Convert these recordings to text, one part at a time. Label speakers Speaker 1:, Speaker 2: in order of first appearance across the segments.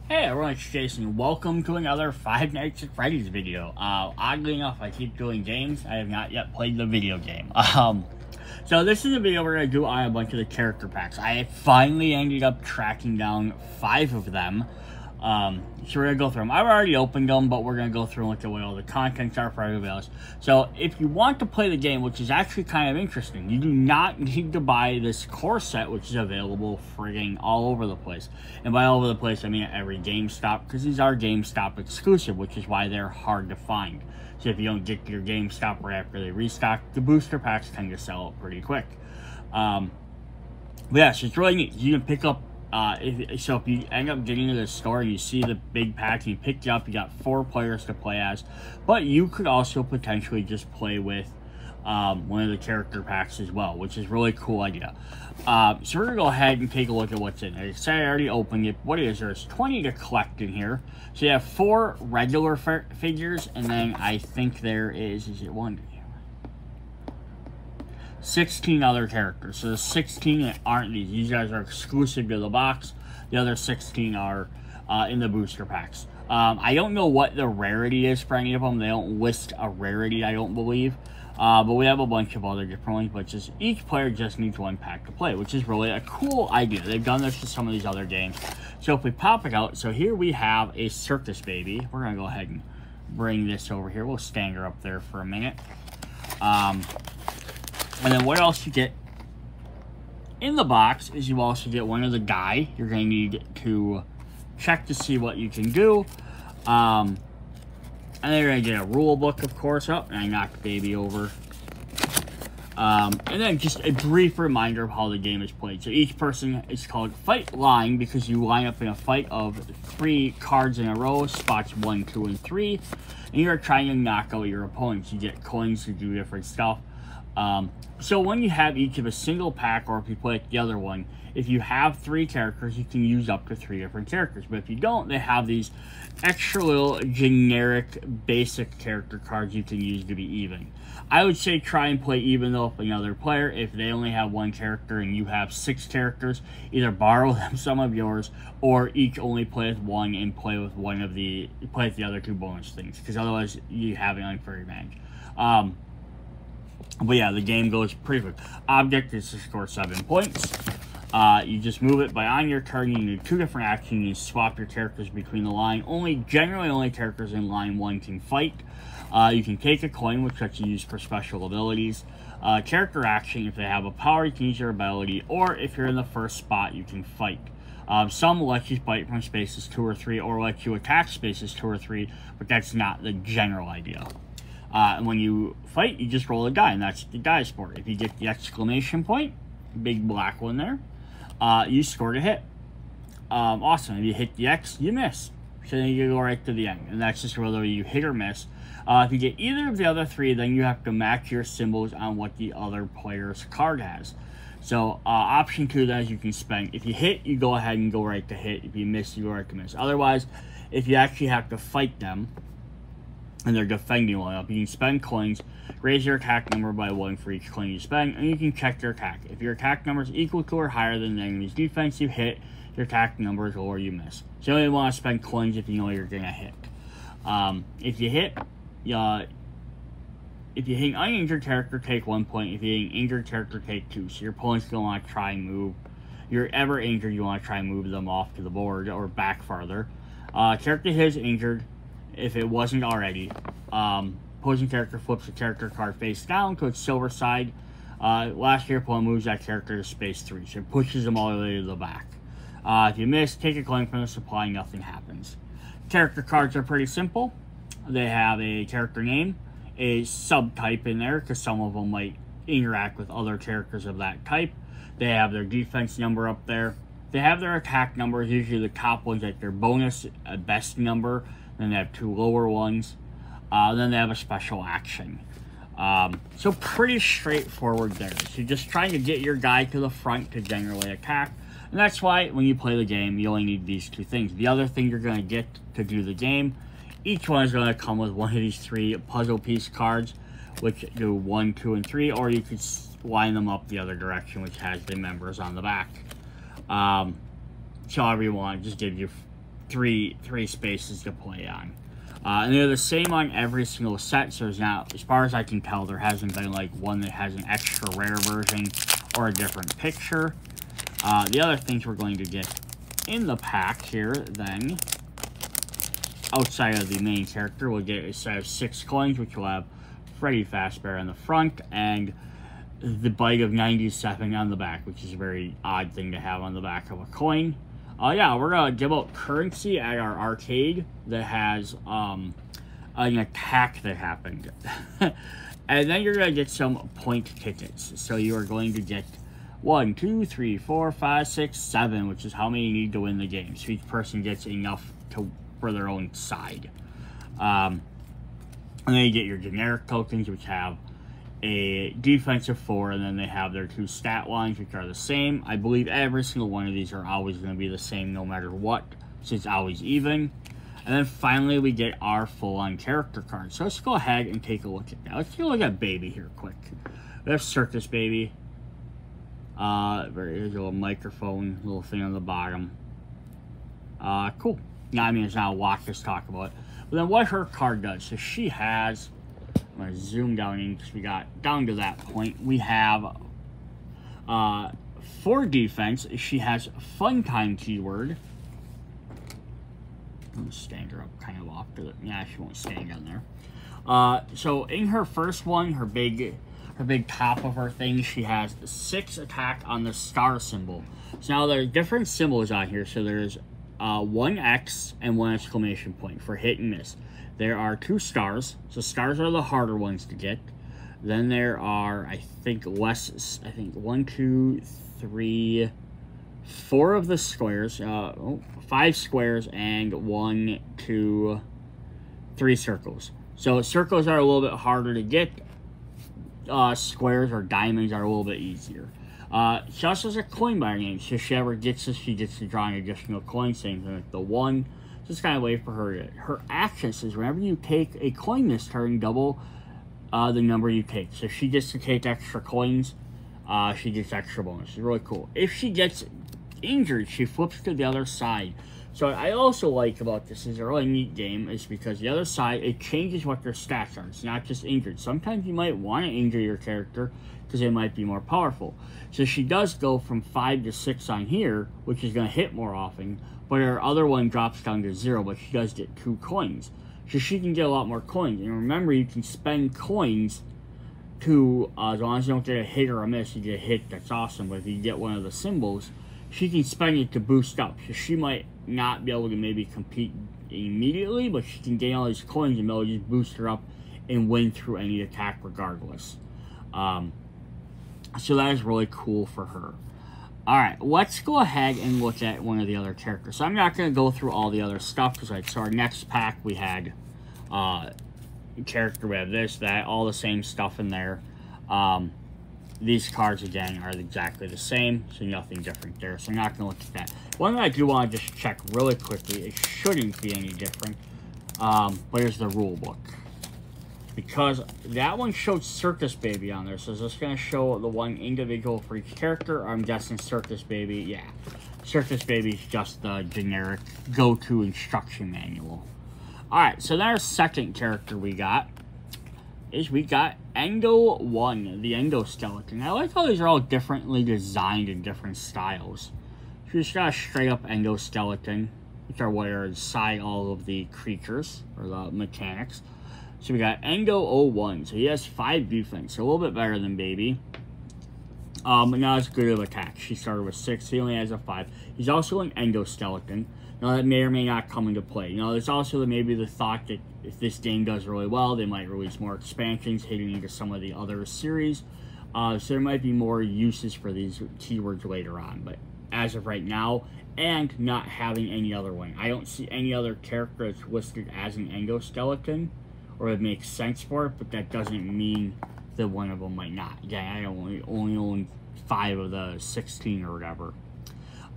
Speaker 1: Hey everyone, it's Jason. Welcome to another Five Nights at Freddy's video. Oddly enough, I keep doing games. I have not yet played the video game. So this is a video we're going to do on a bunch of the character packs. I finally ended up tracking down 5 of them. So we're going to go through them. I've already opened them, but we're going to go through and look at what all the contents are for everybody else. So if you want to play the game, which is actually kind of interesting, you do not need to buy this core set, which is available frigging all over the place. And by all over the place, I mean at every GameStop, because these are GameStop exclusive, which is why they're hard to find. So if you don't get to your GameStop right after they restock, the booster packs tend to sell it pretty quick. But yeah, so it's really neat. You can pick up if you end up getting to the store and you see the big pack and you pick it up, you got 4 players to play as, but you could also potentially just play with one of the character packs as well, which is a really cool idea. So we're gonna go ahead and take a look at what's in there. I already opened it. What is there's 20 to collect in here. So you have 4 regular figures, and then I think there is it 16 other characters. So the 16 that aren't these guys are exclusive to the box. The other 16 are in the booster packs. I don't know what the rarity is for any of them. They don't list a rarity, I don't believe. But we have a bunch of other different ones, but just each player just needs 1 pack to play, which is really a cool idea. They've done this to some of these other games. So if we pop it out, so here we have a circus baby. We're gonna go ahead and bring this over here. We'll stand her up there for a minute. And then what else you get in the box is you also get one of the die. You're going to need to check to see what you can do. And then you're going to get a rule book, of course. Oh, and I knocked the baby over. And then just a brief reminder of how the game is played. So each person is called Fightline because you line up in a fight of 3 cards in a row, spots 1, 2, and 3. And you're trying to knock out your opponents. You get coins to do different stuff. So when you have each of a single pack, or if you play the other one, if you have 3 characters, you can use up to 3 different characters. But if you don't, they have these extra little generic basic character cards you can use to be even. I would say try and play even though with another player. If they only have 1 character and you have 6 characters, either borrow them some of yours, or each only play with 1 and play with the other 2 bonus things, because otherwise you have an unfair advantage. But yeah, the game goes pretty quick. Object is to score 7 points. You just move it by on your turn. You need 2 different actions. You swap your characters between the line. Generally only characters in line 1 can fight. You can take a coin, which lets you use for special abilities. Character action, if they have a power, you can use your ability. Or if you're in the first spot, you can fight. Some let you fight from spaces 2 or 3, or let you attack spaces 2 or 3, but that's not the general idea. And when you fight, you just roll a die, and that's the die sport. If you get the exclamation point, big black one there, you scored a hit. Awesome. If you hit the X, you miss. So then you go right to the end, and that's just whether you hit or miss. If you get either of the other 3, then you have to match your symbols on what the other player's card has. So option 2, then, is you can spend. If you hit, you go ahead and go right to hit. If you miss, you go right to miss. Otherwise, if you actually have to fight them, and they're defending one up, you can spend coins, raise your attack number by 1 for each coin you spend, and you can check your attack. If your attack number is equal to or higher than the enemy's defense, you hit. Your attack number is lower, you miss. So you only want to spend coins if you know you're going to hit. If you hit an uninjured character, take 1 point. If you hit an injured character, take 2. So your opponent's going to want to try and move. If you're ever injured, you want to try and move them off to the board or back farther. Character hit is injured. If it wasn't already, opposing character flips the character card face down to its silver side. Last your opponent moves that character to space 3, so it pushes them all the way to the back. If you miss, take a coin from the supply, nothing happens. Character cards are pretty simple. They have a character name, a subtype in there, because some of them might interact with other characters of that type. They have their defense number up there. They have their attack numbers, usually the top ones like their bonus, best number. Then they have 2 lower ones. Then they have a special action. So pretty straightforward there. So you're just trying to get your guy to the front to generally attack. And that's why when you play the game, you only need these 2 things. The other thing you're going to get to do the game, each one is going to come with one of these 3 puzzle piece cards, which do 1, 2, and 3. Or you could line them up the other direction, which has the members on the back. So however you want, just give you three spaces to play on. And they're the same on every single set, so there's not, as far as I can tell, there hasn't been like one that has an extra rare version or a different picture. The other things we're going to get in the pack here, then, outside of the main character, we'll get a set of 6 coins, which will have Freddy Fazbear on the front, and the bite of 97 on the back, which is a very odd thing to have on the back of a coin. Yeah, we're going to give out currency at our arcade that has an attack that happened. And then you're going to get some point tickets. So you are going to get 1, 2, 3, 4, 5, 6, 7, which is how many you need to win the game. So each person gets enough for their own side. And then you get your generic tokens, which have a defensive 4, and then they have their 2 stat lines, which are the same. I believe every single one of these are always going to be the same no matter what, so it's always even. And then finally we get our full-on character card. So let's go ahead and take a look at that. Let's take a look at Baby here quick. We have Circus Baby. There's a little microphone, little thing on the bottom. Cool. Now, I mean, it's not a lot to talk about. But then what her card does, so she has, I'm going to zoom down in because we got down to that point. We have, for defense, she has Fun Time keyword. I'm going to stand her up kind of off to the, yeah, she won't stand down there. So in her first one, her big top of her thing, she has 6 attack on the star symbol. So now there are different symbols on here. So there's 1 X and 1 exclamation point for hit and miss. There are 2 stars. So stars are the harder ones to get. Then there are, I think 1, 2, 3, 4 of the squares. 5 squares and 1, 2, 3 circles. So circles are a little bit harder to get. Squares or diamonds are a little bit easier. She also has a coin by her name, so if she ever gets this, she gets to draw an additional coin, same thing like the 1. Just kind of wait for her. Her action says whenever you take a coin this turn, double the number you take. So if she gets to take extra coins, she gets extra bonus. It's really cool. If she gets injured, she flips to the other side. So what I also like about this is a really neat game is because the other side, it changes what their stats are. It's not just injured. Sometimes you might want to injure your character because they might be more powerful. So she does go from 5 to 6 on here, which is going to hit more often, but her other one drops down to 0, but she does get 2 coins. So she can get a lot more coins. And remember, you can spend coins to, as long as you don't get a hit or a miss, you get a hit, that's awesome. But if you get one of the symbols, she can spend it to boost up. So she might not be able to maybe compete immediately, but she can gain all these coins and they'll just boost her up and win through any attack regardless. So that is really cool for her. Alright, let's go ahead and look at one of the other characters. So I'm not going to go through all the other stuff, because so our next pack we had character, we have this, that, all the same stuff in there. These cards, again, are exactly the same, so nothing different there. So I'm not going to look at that. One that I do want to just check really quickly, it shouldn't be any different, but is the rule book. Because that one showed Circus Baby on there, so is this going to show the one individual for each character? I'm guessing Circus Baby, yeah. Circus Baby is just the generic go-to instruction manual. Alright, so then our second character we got is we got Endo 1, the Endoskeleton. I like how these are all differently designed in different styles. So we just got a straight up Endoskeleton, which are what are inside all of the creatures, or the mechanics. So we got Endo 01, so he has 5 defense, so a little bit better than Baby. But not as good of attack. She started with 6, he only has a 5. He's also an Endoskeleton. Now that may or may not come into play. You know, there's also maybe the thought that if this game does really well, they might release more expansions hitting into some of the other series. So there might be more uses for these keywords later on. But as of right now, and not having any other one, I don't see any other character that's listed as an Endoskeleton, or it makes sense for it, but that doesn't mean that one of them might not. Again, I only own 5 of the 16 or whatever.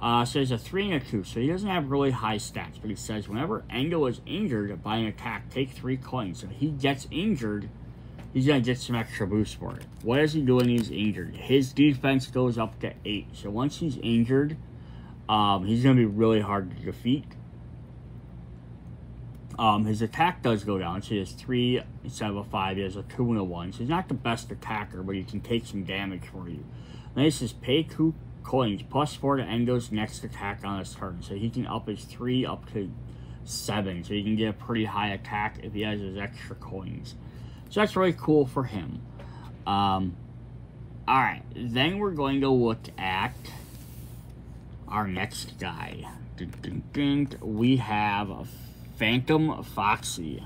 Speaker 1: So there's a 3 and a 2, so he doesn't have really high stats, but he says whenever Endo is injured by an attack, take 3 coins. So if he gets injured, he's going to get some extra boost for it. What does he do when he's injured? His defense goes up to 8. So once he's injured, he's going to be really hard to defeat. His attack does go down, so he has 3 instead of a 5. He has a 2 and a 1. So he's not the best attacker, but he can take some damage for you. Then this is pay 2 coins, plus 4 to Endo's next attack on his turn. So he can up his 3 up to 7. So he can get a pretty high attack if he has his extra coins. So that's really cool for him. Alright, then we're going to look at our next guy. We have Phantom Foxy.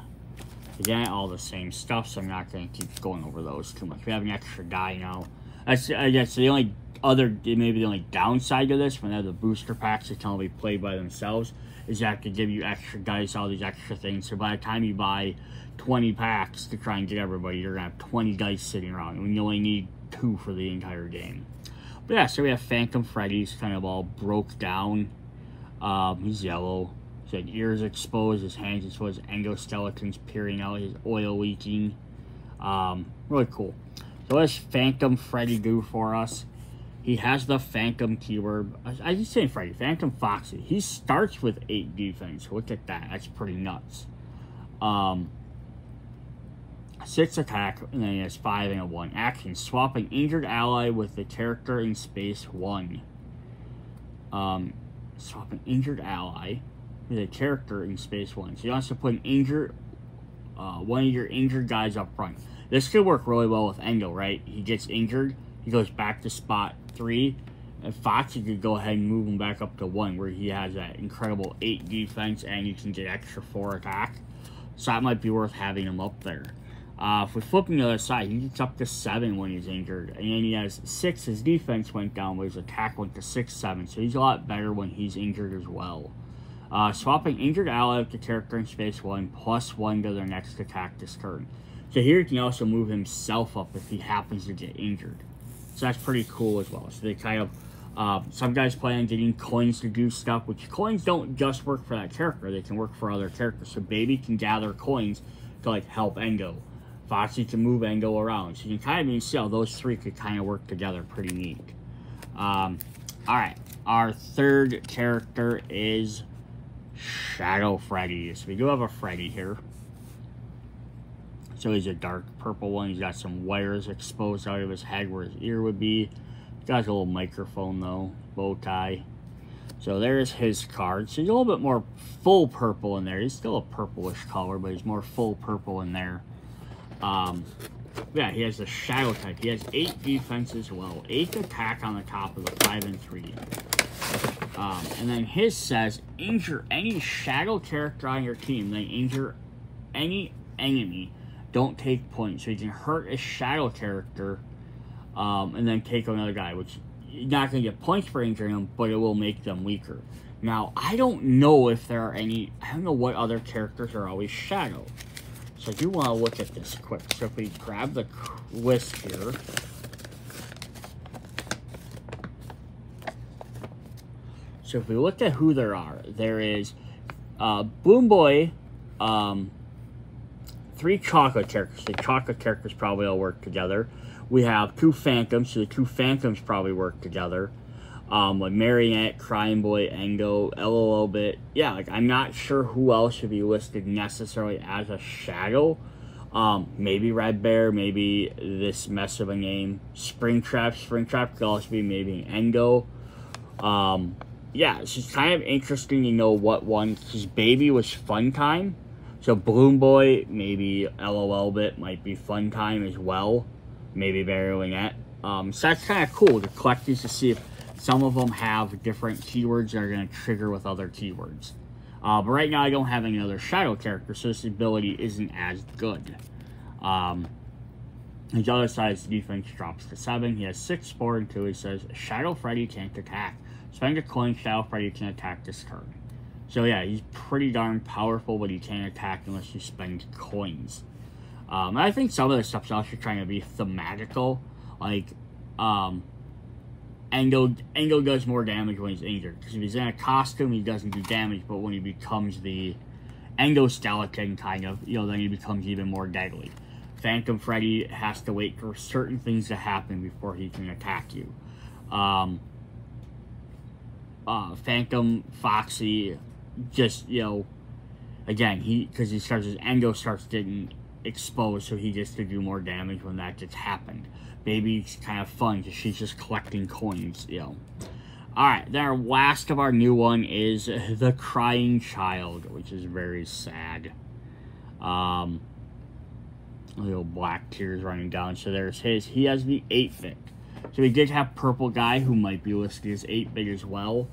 Speaker 1: Again, all the same stuff, so I'm not going to keep going over those too much. We have an extra guy now. That's, I guess, the only other, maybe the only downside to this, when they have the booster packs that can only be played by themselves, is that to give you extra dice, all these extra things. So by the time you buy 20 packs to try and get everybody, you're going to have 20 dice sitting around, and you only need 2 for the entire game. But yeah, so we have Phantom Freddy. He's kind of all broke down. He's yellow. His ears exposed, his hands exposed, endoskeletons peering out, his oil leaking. Really cool. So what does Phantom Freddy do for us? He has the Phantom keyword. I just say Freddy. Phantom Foxy. He starts with 8 defense. Look at that. That's pretty nuts. 6 attack, and then he has 5 and a 1. Action. Swap an injured ally with the character in space 1. Swap an injured ally with a character in space 1. So you also put an injured, one of your injured guys up front. This could work really well with Endo, right? He gets injured, he goes back to spot 3, and Foxy could go ahead and move him back up to 1, where he has that incredible 8 defense, and you can get extra 4 attack. So that might be worth having him up there. If we flip him to the other side, he gets up to 7 when he's injured. And then he has 6, his defense went down, but his attack went to 6, 7. So he's a lot better when he's injured as well. Swapping injured ally with the character in space 1, plus 1 to their next attack this turn. So here he can also move himself up if he happens to get injured. So that's pretty cool as well. So they kind of, some guys plan on getting coins to do stuff, which coins don't just work for that character. They can work for other characters. So Baby can gather coins to like help Endo. Foxy can move Endo around. So you can kind of see how those 3 could kind of work together. Pretty neat. Alright. Our third character is Shadow Freddy. So we do have a Freddy here. So he's a dark purple one. He's got some wires exposed out of his head where his ear would be. He's got a little microphone though. Bow tie. So there's his card. So he's a little bit more full purple in there. He's still a purplish color, but he's more full purple in there. Yeah, he has the shadow type. He has 8 defense as well. 8 attack on the top of the 5 and 3. And then his says, injure any shadow character on your team. Then injure any enemy. Don't take points. So you can hurt a shadow character and then take another guy, which you're not going to get points for injuring them, but it will make them weaker. Now, I don't know if there are any, I don't know what other characters are always shadow. So I do want to look at this quick. So if we grab the list here. So if we look at who there are, there is Boom Boy, 3 chocolate characters. The chocolate characters probably all work together. We have 2 phantoms, so the 2 phantoms probably work together. Like Marionette, Crying Boy, Endo, LOL Bit. Yeah, like I'm not sure who else should be listed necessarily as a shadow. Maybe Red Bear, maybe this mess of a name. Springtrap. Springtrap could also be maybe an Endo. Yeah, it's just kind of interesting to know what one, because Baby was Fun Time. So Bloom Boy, maybe LOL Bit might be Fun Time as well. Maybe Marionette. So that's kind of cool to collect these to see if some of them have different keywords that are going to trigger with other keywords. But right now I don't have any other shadow characters, so this ability isn't as good. His other side's defense drops to 7. He has 6, 4, and 2. He says, Shadow Freddy can't attack. Spend a coin, Shadow Freddy can attack this turn. So yeah, he's pretty darn powerful, but he can't attack unless you spend coins. I think some of the stuff's also trying to be thematical. Like, Endo does more damage when he's injured. Because if he's in a costume, he doesn't do damage, but when he becomes the endoskeleton, kind of, you know, then he becomes even more deadly. Phantom Freddy has to wait for certain things to happen before he can attack you. Phantom Foxy, just, you know, again, because his endo starts getting exposed, so he gets to do more damage when that gets happened. Baby's kind of fun because she's just collecting coins, you know. Alright, then our last of our new one is the Crying Child, which is very sad. Little black tears running down. So there's his. He has the 8-bit. So we did have Purple Guy, who might be listed as 8-bit as well.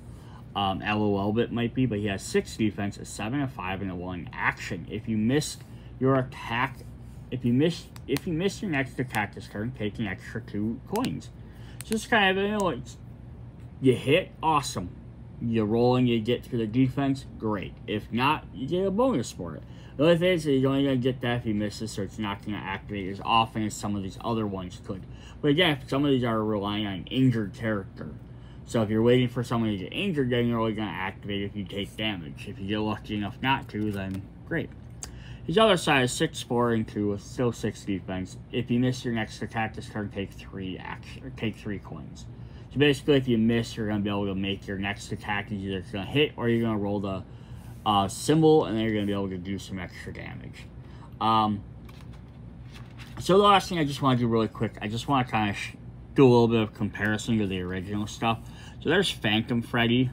Speaker 1: LOL-bit might be, but he has 6 defense, a 7, a 5, and a 1 action. If you missed your attack, if you missed your next attack this turn, take an extra 2 coins. So it's kind of, you know, you hit, awesome. You roll and you get through the defense, great. If not, you get a bonus for it. The only thing is you're only going to get that if you miss it, so it's not going to activate as often as some of these other ones could. But again, some of these are relying on an injured character. So if you're waiting for someone to get injured, then you're only going to activate if you take damage. If you get lucky enough not to, then great. His other side is 6-4 and 2 with still 6 defense. If you miss your next attack this turn, take 3 coins. So basically, if you miss, you're going to be able to make your next attack is either going to hit or you're going to roll the symbol, and then you're going to be able to do some extra damage. So the last thing I just want to do really quick, I just want to kind of do a little bit of comparison to the original stuff. So there's Phantom Freddy,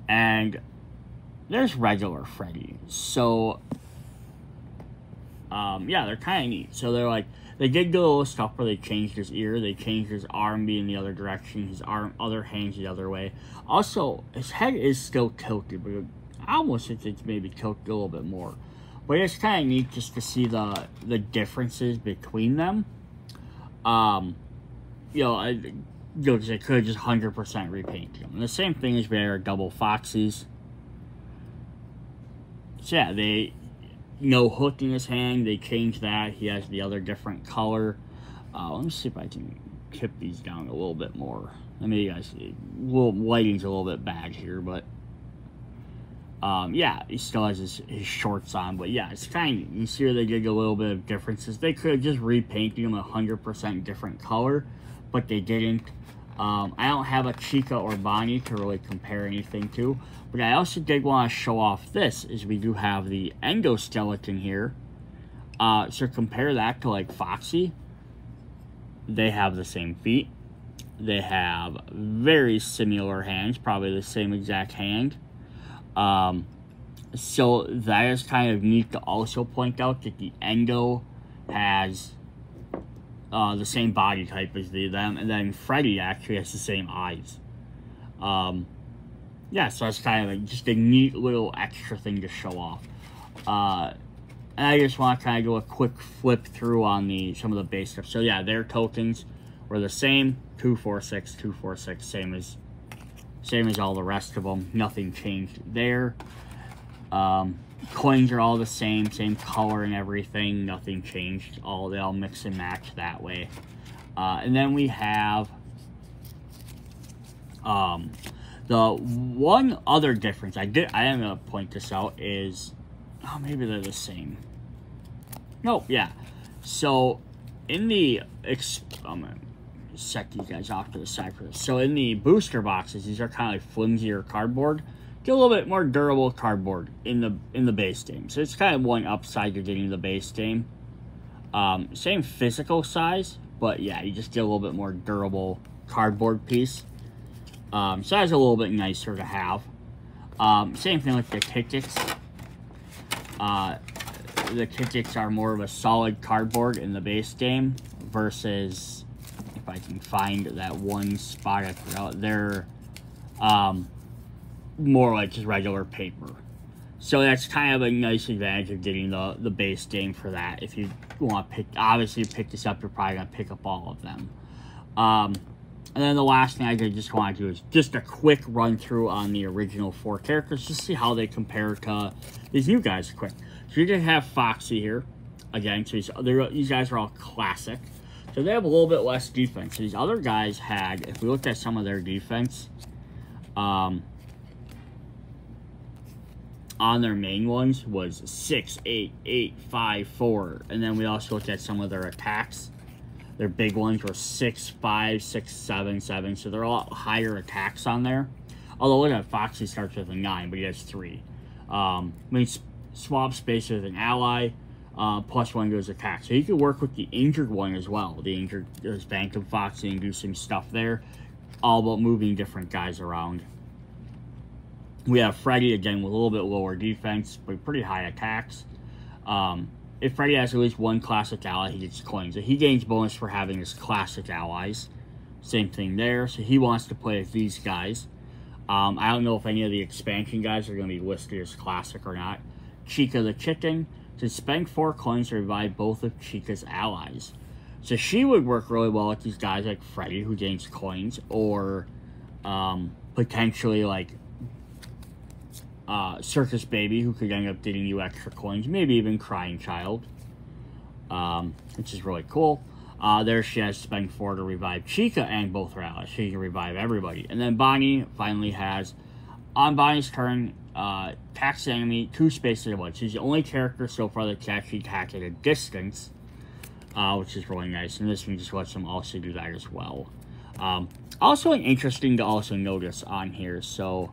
Speaker 1: and there's regular Freddy. So, yeah, they're kind of neat. So they're like, they did do a little stuff where they changed his ear, they changed his arm being the other direction, his other hand's the other way. Also, his head is still tilted, but I almost think it's maybe tilted a little bit more. But it's kind of neat just to see the differences between them. You know, because they could just 100% repaint them. And the same thing is with our double Foxies. So yeah, they no hook in his hand. They changed that. He has the other different color. Let me see if I can tip these down a little bit more. I mean, you guys, lighting's a little bit bad here, but yeah, he still has his shorts on. But yeah, it's kind of, you see where they did a little bit of differences. They could have just repainted him a 100% different color, but they didn't. I don't have a Chica or Bonnie to really compare anything to, but I also did want to show off this, is we do have the endoskeleton here. So compare that to like Foxy. They have the same feet. They have very similar hands, probably the same exact hand. So that is kind of neat to also point out that the endo has the same body type as them, and then Freddy actually has the same eyes. Yeah, so that's kind of just a neat little extra thing to show off. And I just want to kind of do a quick flip through on some of the base stuff. So yeah, their tokens were the same, 246, 246, same as all the rest of them. Nothing changed there. Coins are all the same color and everything. Nothing changed. They all mix and match that way. And then we have the one other difference I am gonna point this out is, oh, maybe they're the same. Nope, yeah. So in the I'm gonna set these guys off to the side for this. So in the booster boxes, these are kind of like flimsier cardboard. Get a little bit more durable cardboard in the base game. So it's kind of one upside to getting the base game. Same physical size, but yeah, you just get a little bit more durable cardboard piece. So that's a little bit nicer to have. Same thing with the tickets. The tickets are more of a solid cardboard in the base game versus, if I can find that one spot I forgot, they're more like just regular paper. So that's kind of a nice advantage of getting the base game for that. If you want to obviously pick this up, you're probably going to pick up all of them. And then the last thing I just want to do is just a quick run through on the original 4 characters, just see how they compare to these new guys quick. So you're going to have Foxy here. Again, so these guys are all classic. So they have a little bit less defense. So these other guys had, if we looked at some of their defense, on their main ones was 6, 8, 8, 5, 4. And then we also looked at some of their attacks. Their big ones were 6, 5, 6, 7, 7. So they're a lot higher attacks on there. Although look at Foxy starts with a 9, but he has 3. I mean, swap space with an ally, +1 goes attack. So you can work with the injured one as well. The injured is Phantom Fox and do some stuff there. All about moving different guys around. We have Freddy, again, with a little bit lower defense, but pretty high attacks. If Freddy has at least one classic ally, he gets coins. So he gains bonus for having his classic allies. Same thing there. So he wants to play with these guys. I don't know if any of the expansion guys are going to be listed as classic or not. Chica the Chicken. To spend 4 coins to revive both of Chica's allies. So she would work really well with these guys like Freddy, who gains coins, or potentially like Circus Baby, who could end up getting you extra coins, maybe even Crying Child, which is really cool. There she has to spend 4 to revive Chica and both her allies. She can revive everybody. And then Bonnie finally has, on Bonnie's turn, attacks the enemy 2 spaces at once. She's the only character so far that can actually attack at a distance, which is really nice. And this one just lets them also do that as well. Also interesting to also notice on here, so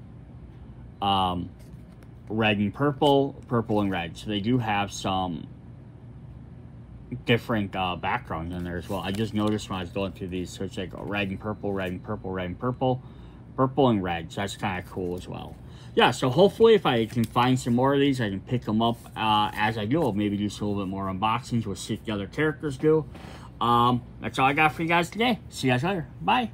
Speaker 1: red and purple, purple and red. So they do have some different backgrounds in there as well. I just noticed when I was going through these, so it's like red and purple, red and purple, red and purple, purple and red. So that's kind of cool as well. Yeah, so hopefully if I can find some more of these, I can pick them up as I go. I'll maybe do some a little bit more unboxings. We'll see what the other characters do. That's all I got for you guys today. See you guys later. Bye.